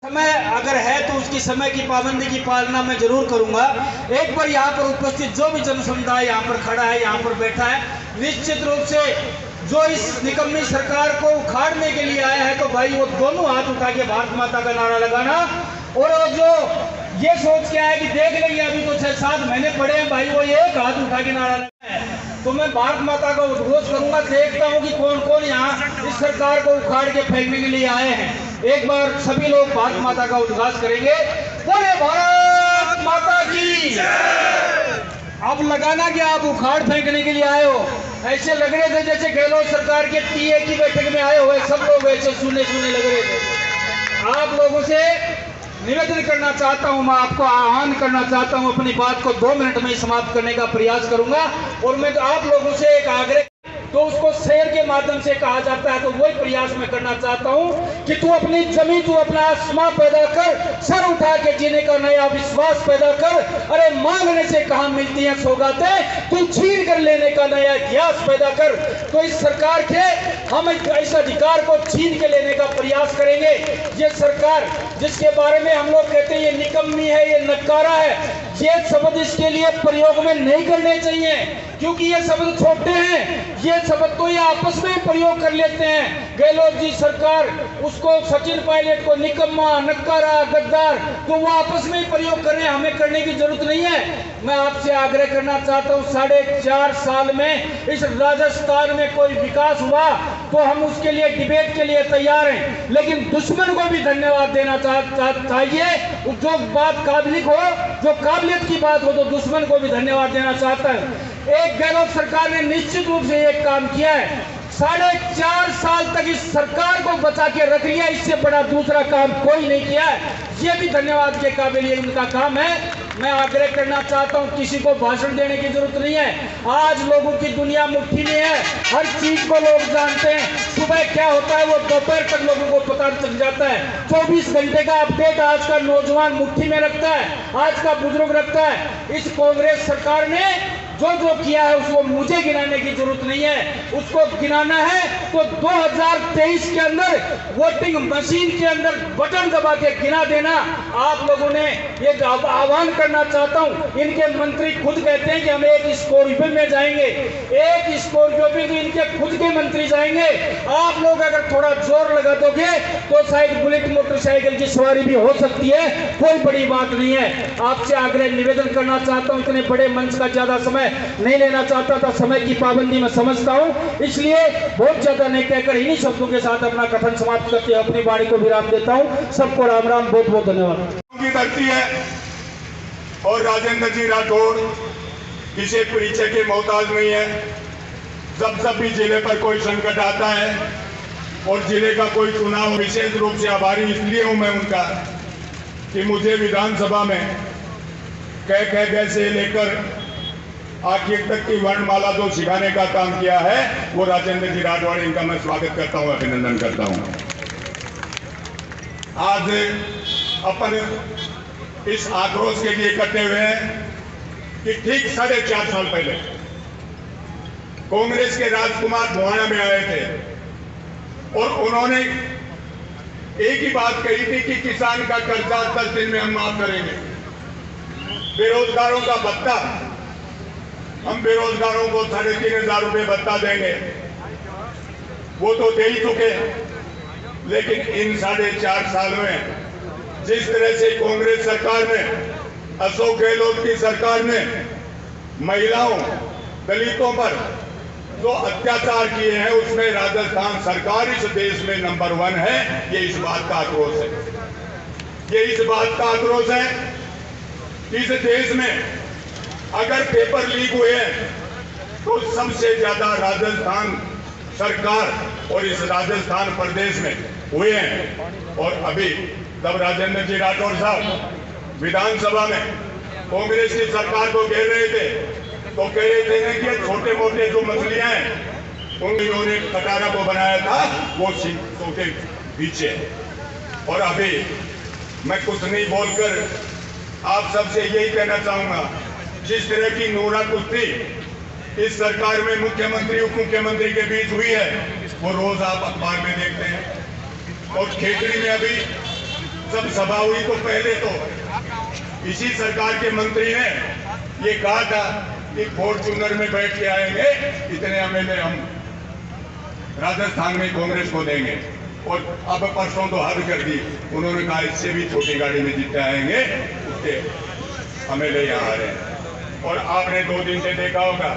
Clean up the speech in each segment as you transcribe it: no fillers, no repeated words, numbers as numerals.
समय अगर है तो उसकी समय की पाबंदी की पालना मैं जरूर करूंगा। एक बार यहाँ पर उपस्थित जो भी जन समुदाय यहाँ पर खड़ा है, यहाँ पर बैठा है, निश्चित रूप से जो इस निकम्मी सरकार को उखाड़ने के लिए आया है, तो भाई वो दोनों हाथ उठा के भारत माता का नारा लगाना। और जो ये सोच के आया कि देख लेंगे अभी तो 6-7 महीने पड़े हैं, भाई वो एक हाथ उठा के नारा लगाना है। तो मैं भारत माता का उद्घोष करूंगा, देखता हूँ कि कौन कौन यहाँ इस सरकार को उखाड़ के फेंकने के लिए आए हैं। एक बार सभी लोग भारत माता का उद्घोष करेंगे, बोले भारत माता की। अब लगाना कि आप उखाड़ फेंकने के लिए आए हो। ऐसे लग रहे थे जैसे गहलोत सरकार के टीए की बैठक में आए हुए सब लोग ऐसे सुने लग रहे थे। आप लोगों से निवेदन करना चाहता हूं, मैं आपको आह्वान करना चाहता हूं, अपनी बात को 2 मिनट में ही समाप्त करने का प्रयास करूंगा। और मैं आप लोगों से एक आग्रह, तो उसको शेयर के माध्यम से कहा जाता है, तो वही प्रयास मैं करना चाहता हूं कि तू अपनी जमीन, तू अपना आसमां पैदा कर, सर उठा के जीने का नया विश्वास पैदा कर। अरे मांगने से कहां मिलती है सौगातें, तू छीन कर लेने का नया इतिहास पैदा कर। तो इस सरकार के हम इस अधिकार को छीन के लेने का प्रयास करेंगे। ये सरकार जिसके बारे में हम लोग कहते हैं ये निकम्मी है, ये नकारा है, ये शब्द इसके लिए प्रयोग में नहीं करने चाहिए, क्योंकि ये शब्द छोटे हैं। ये शब्द तो ये आपस में प्रयोग कर लेते हैं। गहलोत जी सरकार उसको, सचिन पायलट को निकम्मा, नकारा, गद्दार, तो वो आपस में ही प्रयोग कर रहे हैं, हमें करने की जरूरत नहीं है। मैं आपसे आग्रह करना चाहता हूँ, 4.5 साल में इस राजस्थान में कोई विकास हुआ तो हम उसके लिए डिबेट के लिए तैयार हैं, लेकिन दुश्मन को भी धन्यवाद देना चाहिए। जो बात काबिलियत हो, जो काबिलियत की बात हो, तो दुश्मन को भी धन्यवाद देना चाहता है। एक गहलोत सरकार ने निश्चित रूप से एक काम किया है, 4.5 साल तक इस सरकार को बचा के रख लिया, इससे बड़ा दूसरा काम कोई नहीं किया है। ये भी धन्यवाद के काबिल ये उनका काम है। मैं आग्रह करना चाहता हूं, किसी को भाषण देने की जरूरत नहीं है। आज लोगों की दुनिया मुट्ठी में है, हर चीज को लोग जानते हैं। सुबह क्या होता है वो दोपहर तक लोगों को पता चल जाता है। 24 घंटे का अपडेट आज का नौजवान मुट्ठी में रखता है, आज का बुजुर्ग रखता है। इस कांग्रेस सरकार ने जो किया है उसको मुझे गिनाने की जरूरत नहीं है, उसको गिनाना है तो 2023 के अंदर वोटिंग मशीन के अंदर बटन दबा के गिना देना। आप लोगों ने ये आह्वान करना चाहता हूं, इनके मंत्री खुद कहते हैं कि हम एक स्कॉर्पियो में जाएंगे, एक स्कॉर्पियो पे तो इनके खुद के मंत्री जाएंगे। आप लोग अगर थोड़ा जोर लगा दोगे तो शायद बुलेट मोटरसाइकिल की सवारी भी हो सकती है, कोई बड़ी बात नहीं है। आपसे आग्रह निवेदन करना चाहता हूं, इतने बड़े मंच का ज्यादा समय नहीं लेना चाहता था, समय की पाबंदी में समझता हूं, इसलिए बहुत ज्यादा नहीं कहकर इन्हीं शब्दों के साथ अपना कथन समाप्त करते हुए अपनी वाणी को विराम देता हूं। सबको राम राम, बहुत बहुत धन्यवाद। की धरती है और राजेंद्र जी राठौड़ किसी परिचय के मोहताज नहीं है। जब भी जिले पर कोई संकट आता है और जिले का कोई चुनाव, विशेष रूप से आभारी इसलिए हूं मैं उनका कि मुझे विधानसभा में कह से लेकर आखिर तक की वर्णमाला जो सिखाने का काम किया है वो राजेंद्र जी राठौड़, इनका मैं स्वागत करता हूं, अभिनंदन करता हूं। आज अपन इस आक्रोश के लिए इकट्ठे हुए हैं कि ठीक 4.5 साल पहले कांग्रेस के राजकुमार भुवाना में आए थे और उन्होंने एक ही बात कही थी कि किसान का कर्जा 10 दिन में हम माफ करेंगे, बेरोजगारों का भत्ता हम बेरोजगारों को 3,500 रुपये भत्ता देंगे, वो तो दे ही चुके। लेकिन इन 4.5 साल में जिस तरह से कांग्रेस सरकार ने, अशोक गहलोत की सरकार ने महिलाओं, दलितों पर जो अत्याचार किए हैं, उसमें राजस्थान सरकार इस देश में नंबर 1 है। ये इस बात का आक्रोश है, ये इस बात का आक्रोश है कि इस देश में अगर पेपर लीक हुए तो सबसे ज्यादा राजस्थान सरकार और इस राजस्थान प्रदेश में हुए हैं। और अभी जब राजेंद्र जी राठौड़ साहब विधानसभा में कांग्रेस की सरकार को घेर रहे थे तो कह रहे थे कि छोटे मोटे जो मछलियां हैं उन्होंने कटारा को बनाया था वो सीटों के पीछे। और अभी मैं कुछ नहीं बोलकर आप सबसे यही कहना चाहूंगा, जिस तरह की नूरा कुश्ती इस सरकार में मुख्यमंत्री उप मुख्यमंत्री के बीच हुई है वो रोज आप अखबार में देखते हैं। और खेतरी में अभी जब सभा हुई तो पहले तो इसी सरकार के मंत्री ने ये कहा था कि फॉर्च्यूनर में बैठ के आएंगे, इतने एमएलए हम राजस्थान में कांग्रेस को देंगे। और अब परसों तो हद कर दी, उन्होंने कहा इससे भी छोटी गाड़ी में जितने आएंगे उतने एमएलए यहाँ आ रहे हैं। और आपने 2 दिन से देखा होगा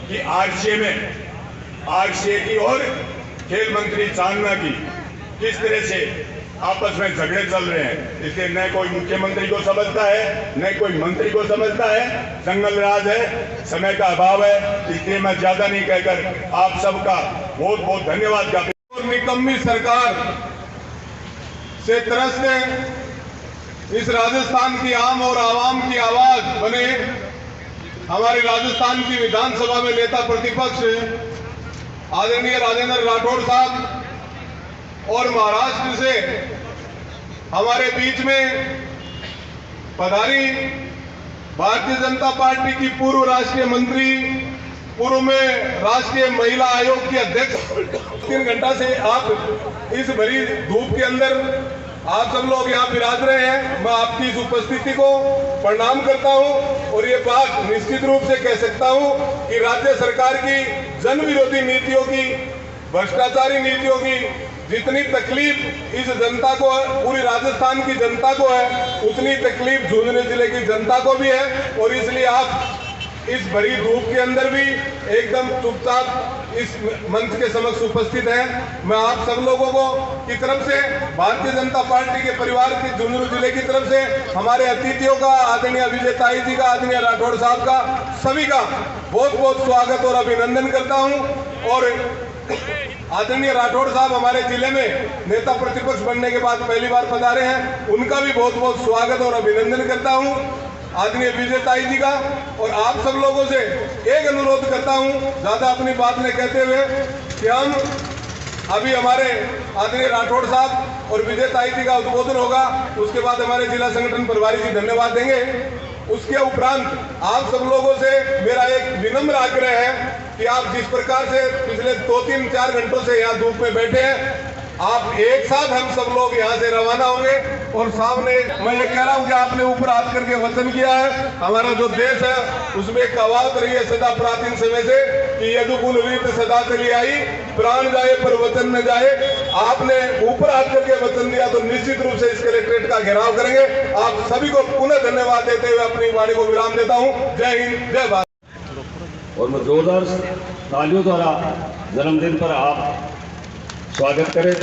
कि आरसीए की और खेल मंत्री चांदना की किस तरह से आपस में झगड़े चल रहे हैं। इसलिए न कोई मुख्यमंत्री को समझता है, न कोई मंत्री को समझता है। जंगल राज है, समय का अभाव है, इसलिए मैं ज्यादा नहीं कहकर आप सबका बहुत बहुत धन्यवाद ज्ञापित। निकम्मी सरकार से त्रस्त इस राजस्थान की आम और आवाम की आवाज बने हमारे राजस्थान की विधानसभा में नेता प्रतिपक्ष आदरणीय राजेंद्र राठौड़ साहब और महाराष्ट्र से हमारे बीच में पधारी भारतीय जनता पार्टी की पूर्व राष्ट्रीय मंत्री, पूर्व में राष्ट्रीय महिला आयोग की अध्यक्ष। 3 घंटा से आप इस भरी धूप के अंदर आप सब लोग यहाँ विराज रहे हैं। मैं आपकी इस उपस्थिति को प्रणाम करता हूँ और ये बात निश्चित रूप से कह सकता हूँ कि राज्य सरकार की जन विरोधी नीतियों की, भ्रष्टाचारी नीतियों की जितनी तकलीफ इस जनता को, पूरी राजस्थान की जनता को है, उतनी तकलीफ झुंझुनू जिले की जनता को भी है। और इसलिए आप इस भरी धूप के अंदर भी एकदम चुपचाप इस मंच के समक्ष उपस्थित हैं। मैं आप सब लोगों को की तरफ से, भारतीय जनता पार्टी के परिवार के झुंझुनू जिले की तरफ से, हमारे अतिथियों का, आदरणीय विजय ताई जी का, आदरणीय राठौड़ साहब का, सभी का बहुत बहुत स्वागत और अभिनंदन करता हूं। और आदरणीय राठौड़ साहब हमारे जिले में नेता प्रतिपक्ष बनने के बाद पहली बार पधारे हैं, उनका भी बहुत बहुत स्वागत और अभिनंदन करता हूं। आदरणीय विजय ताई जी का और आप सब लोगों से एक अनुरोध करता हूं, ज्यादा अपनी बात नहीं कहते हुए, कि हम अभी हमारे आदरणीय राठौड़ साहब और विजय ताई जी का उद्बोधन होगा, उसके बाद हमारे जिला संगठन प्रभारी जी धन्यवाद देंगे। उसके उपरांत आप सब लोगों से मेरा एक विनम्र आग्रह है कि आप जिस प्रकार से पिछले 2-3-4 घंटों से यहाँ धूप में बैठे हैं, आप एक साथ हम सब लोग यहाँ से रवाना होंगे। और सामने मैं ये कह रहा हूँ कि आपने ऊपर हाथ करके वचन किया है, हमारा जो देश है उसमें एक कहावत रही है सदा प्राचीन समय से कि यदुकुल रीत सदा चली आई, प्राण जाए पर वचन न जाए। आपने ऊपर हाथ करके वचन दिया तो निश्चित रूप से इस कलेक्ट्रेट का घेराव करेंगे। आप सभी को पुनः धन्यवाद देते हुए अपनी वाणी को विराम देता हूँ। जय हिंद, जय भारत। और मैं जोरदार तालियों द्वारा जन्मदिन पर आप स्वागत करें।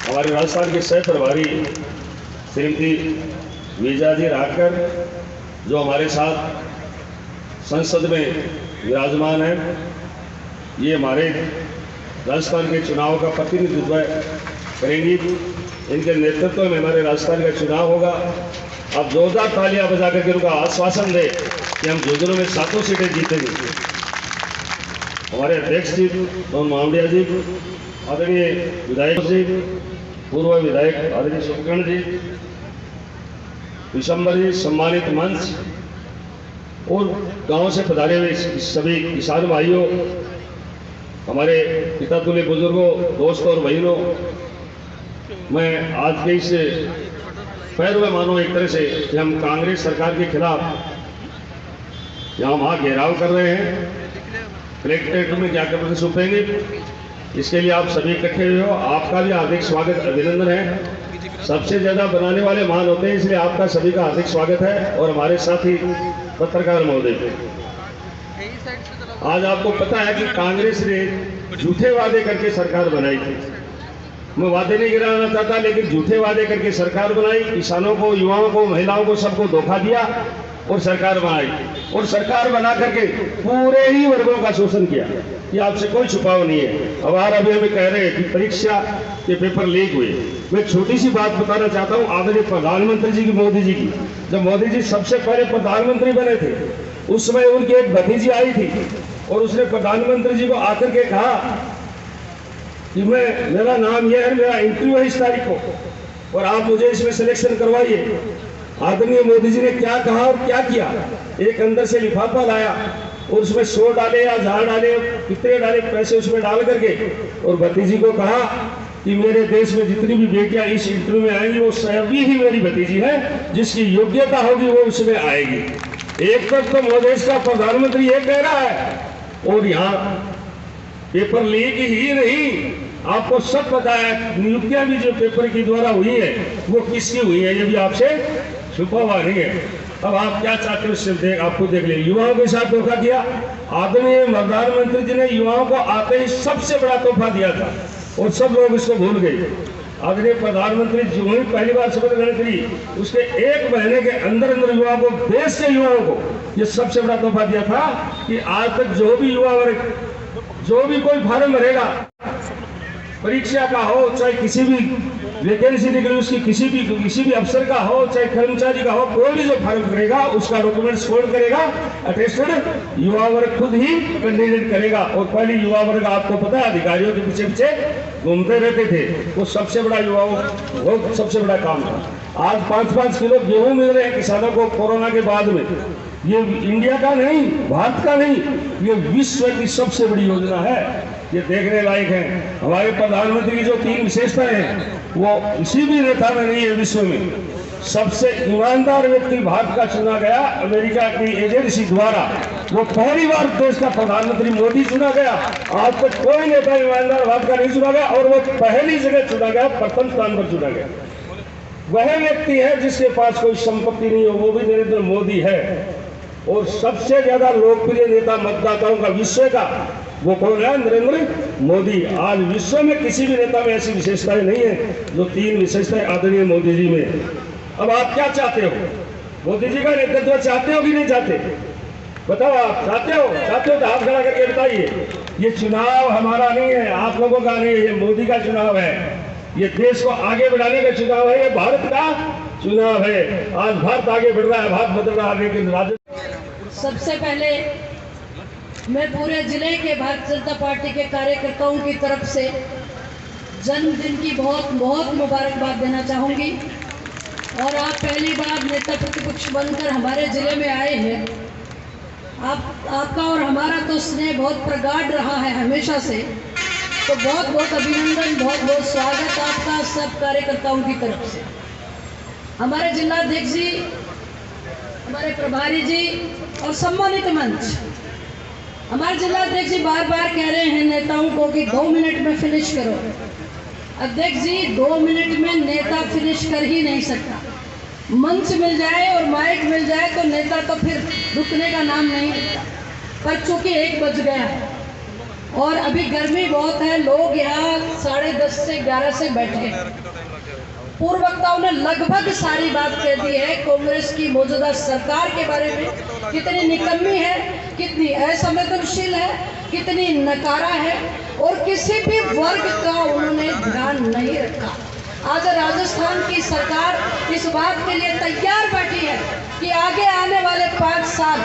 हमारे राजस्थान के सह प्रभारी श्रीमती विजया जी राठकर, जो हमारे साथ संसद में विराजमान है, ये हमारे राजस्थान के चुनाव का प्रतिनिधित्व करेंगी। इनके नेतृत्व में हमारे राजस्थान का चुनाव होगा। आप जोरदार तालियां बजा करके उनका आश्वासन दें कि हम झुंझुनू में 7 सीटें जीतेंगे। हमारे अध्यक्ष जी पवन मावड़िया जी, आदरणीय विधायक जी, पूर्व विधायक आदरणीय सुखकर्ण जी, विशंबर जी, सम्मानित मंच और गांव से पधारे हुए सभी किसान भाइयों, हमारे पिता तुल्य बुजुर्गों, दोस्तों और बहनों, मैं आज के इस पैर में मानो एक तरह से कि हम कांग्रेस सरकार के खिलाफ यहाँ वहाँ घेराव कर रहे हैं, कलेक्ट्रेट में जाकर प्रदर्शन सौंपेंगे। इसके लिए आप सभी इकट्ठे हुए हो, आपका भी हार्दिक स्वागत, अभिनंदन है। सबसे ज्यादा बनाने वाले महान होते हैं, इसलिए आपका सभी का हार्दिक स्वागत है। और हमारे साथी पत्रकार महोदय, आज आपको पता है कि कांग्रेस ने झूठे वादे करके सरकार बनाई थी। मैं वादे नहीं गिराना चाहता, लेकिन झूठे वादे करके सरकार बनाई, किसानों को, युवाओं को, महिलाओं को, सबको धोखा दिया और सरकार बनाई। और सरकार बना करके पूरे ही वर्गों का शोषण किया, ये आपसे कोई छुपाव नहीं है। अब अभी हमें कह रहे हैं कि परीक्षा के पेपर लीक हुए। मैं छोटी सी बात बताना चाहता हूँ, आदरणीय प्रधानमंत्री जी की, मोदी जी की, जब मोदी जी सबसे पहले प्रधानमंत्री बने थे, उस समय उनकी एक भतीजी आई थी और उसने प्रधानमंत्री जी को आकर के कहा कि मेरा नाम यह है, मेरा इंटरव्यू है इस तारीख को और आप मुझे इसमें सिलेक्शन करवाइए। आदरणीय मोदी जी ने क्या कहा और क्या किया, एक अंदर से लिफाफा लाया और उसमें 100 डाले या 1000 डाले, कितने डाले पैसे उसमें डाल करके, और भतीजी को कहा कि मेरे देश में जितनी भी बेटियां इस इंटरव्यू में आएंगी वो सभी ही मेरी भतीजी है, जिसकी योग्यता होगी वो उसमें आएगी। एक तरफ तो मोदी का प्रधानमंत्री ये कह रहा है और यहाँ पेपर लीक ही नहीं, आपको सब पता है नियुक्तियां भी जो पेपर के द्वारा हुई है वो किसकी हुई है, ये भी आपसे छुपा हुआ नहीं है। अब आप क्या चाहते हो उससे आपको देख ले। युवाओं के साथ धोखा किया। आदरणीय प्रधानमंत्री जी ने युवाओं को आते ही सबसे बड़ा तोहफा दिया था और सब लोग इसको भूल गए। आदरणीय प्रधानमंत्री जो ही पहली बार शपथ ग्रहण करी उसके एक महीने के अंदर अंदर युवाओं को, देश के युवाओं को ये सबसे बड़ा तोहफा दिया था कि आज तक जो भी युवा वर्ग, जो भी कोई फार्म भरेगा, परीक्षा का हो चाहे किसी भी वैकेंसी निकले उसकी किसी भी अफसर का हो चाहे कर्मचारी का हो, कोई भी जो फार्म भरेगा उसका डॉक्यूमेंट्स फोल्ड करेगा, अटेस्टेड युवा वर्ग खुद ही कैंडिडेट करेगा। और पहले युवा वर्ग आपको पता है अधिकारियों के पीछे पीछे घूमते रहते थे, वो सबसे बड़ा युवाओं वो सबसे बड़ा काम था। आज 5-5 किलो गेहूं मिल रहे हैं किसानों को कोरोना के बाद में। ये इंडिया का नहीं, भारत का नहीं, ये विश्व की सबसे बड़ी योजना है, ये देखने लायक है। हमारे प्रधानमंत्री की जो 3 विशेषताएं हैं वो किसी भी नेता में नहीं है विश्व में। सबसे ईमानदार व्यक्ति भारत का चुना गया अमेरिका की एजेंसी द्वारा, वो पहली बार देश का प्रधानमंत्री मोदी चुना गया। आज तक कोई नेता ईमानदार भारत का नहीं चुना गया और वो पहली जगह चुना गया, प्रथम स्थान पर चुना गया। वह व्यक्ति है जिसके पास कोई संपत्ति नहीं हो, वो भी नरेंद्र मोदी है। और सबसे ज्यादा लोकप्रिय नेता मतदाताओं का विश्व का वो कौन है? नरेंद्र मोदी। आज विश्व में किसी भी नेता में ऐसी विशेषताएं नहीं है जो 3 विशेषताएं आदरणीय मोदी जी में। अब आप क्या चाहते हो? मोदी जी का नेतृत्व चाहते हो कि नहीं चाहते? बताओ, आप चाहते हो? चाहते हो तो हाथ खड़ा करके बताइए। ये चुनाव हमारा नहीं है, आप लोगों का नहीं है, ये मोदी का चुनाव है। ये देश को आगे बढ़ाने का चुनाव है, ये भारत का चुनाव है। आज भारत आगे बढ़ रहा है, भारत बदल रहा है, लेकिन सबसे पहले मैं पूरे जिले के भारतीय जनता पार्टी के कार्यकर्ताओं की तरफ से जन्मदिन की बहुत बहुत मुबारकबाद देना चाहूँगी। और आप पहली बार नेता प्रतिपक्ष बनकर हमारे ज़िले में आए हैं। आपका और हमारा तो स्नेह बहुत प्रगाढ़ रहा है हमेशा से, तो बहुत बहुत अभिनंदन, बहुत बहुत स्वागत आपका सब कार्यकर्ताओं की तरफ से। हमारे जिलाध्यक्ष जी, हमारे प्रभारी जी और सम्मानित मंच, हमारे जिलाध्यक्ष जी बार बार कह रहे हैं नेताओं को कि 2 मिनट में फिनिश करो। अध्यक्ष जी 2 मिनट में नेता फिनिश कर ही नहीं सकता। मंच मिल जाए और माइक मिल जाए तो नेता तो फिर रुकने का नाम नहीं लेता। पर चूंकि 1 बज गया है और अभी गर्मी बहुत है, लोग यहाँ 10:30 से 11 से बैठे हैं। पूर्व वक्ताओं ने लगभग सारी बात कह दी है। कांग्रेस की मौजूदा सरकार के बारे में कितनी निकम्मी है, कितनी असंवेदनशील है, कितनी नकारा है और किसी भी वर्ग का उन्होंने ध्यान नहीं रखा। आज राजस्थान की सरकार इस बात के लिए तैयार बैठी है कि आगे आने वाले 5 साल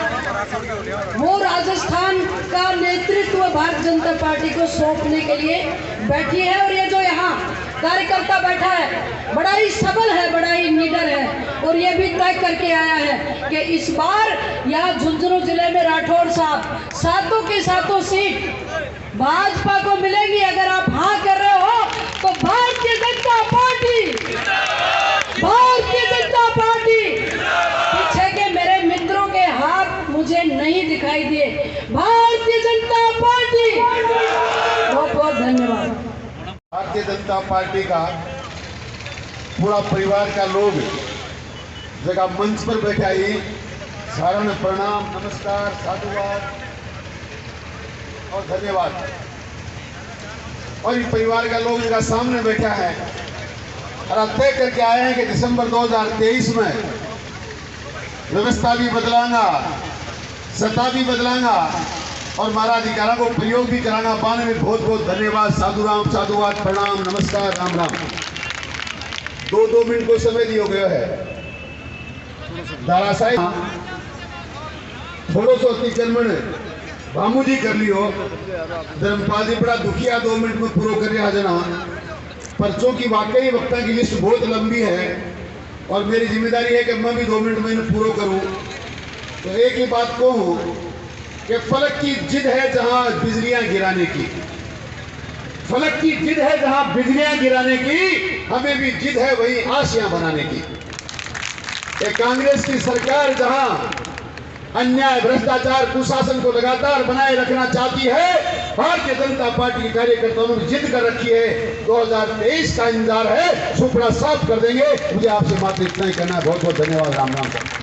वो राजस्थान का नेतृत्व भारतीय जनता पार्टी को सौंपने के लिए बैठी है। और ये जो यहाँ कार्यकर्ता बैठा है बड़ा ही सबल है, बड़ा ही निडर है और ये भी तय करके आया है कि इस बार यहाँ झुंझुनू जिले में राठौड़ साहब 7 की 7 सीट भाजपा को मिलेंगी। अगर आप हाँ कर रहे हो तो भारतीय जनता पार्टी, भारतीय जनता पार्टी। पीछे के मेरे मित्रों के हाथ मुझे नहीं दिखाई दिए। भारतीय जनता पार्टी। बहुत बहुत धन्यवाद। भारतीय जनता पार्टी का पूरा परिवार का लोग जगह मंच पर बैठा ही सारों ने प्रणाम, नमस्कार, साधुवाद और धन्यवाद। और ये परिवार का लोग जगह सामने बैठा है और अब तय करके आए हैं कि दिसंबर 2023 में व्यवस्था भी बदलाना, सत्ता भी बदलाना और हमारा अधिकारों को प्रयोग भी कराना। पाने में बहुत बहुत धन्यवाद, साधुराम, साधुवाद, प्रणाम, नमस्कार, राम राम। 2 मिनट को समय दिया गया है। दारासाई थोड़ो सो अतिक्रमण बामूजी कर लियो, धर्मपाल जी बड़ा दुखिया 2 मिनट में पूरा कर रहा जना। पर्चों की वाकई वक्ता की लिस्ट बहुत लंबी है और मेरी जिम्मेदारी है कि मैं भी 2 मिनट में इन्हें पूरा करूं। तो एक ही बात कहूं कि फलक की जिद है जहां बिजलियां गिराने की। फलक की जिद है जहां बिजलियां गिराने की, हमें भी जिद है वहीं आशियां बनाने की। ये कांग्रेस की सरकार जहां अन्याय, भ्रष्टाचार, कुशासन को लगातार बनाए रखना चाहती है, भारतीय जनता पार्टी के कार्यकर्ताओं ने जिद कर रखी है। 2023 का इंतजार है, सुपड़ा साफ कर देंगे। मुझे आपसे मात्र इतना ही कहना है। बहुत बहुत धन्यवाद। राम राम।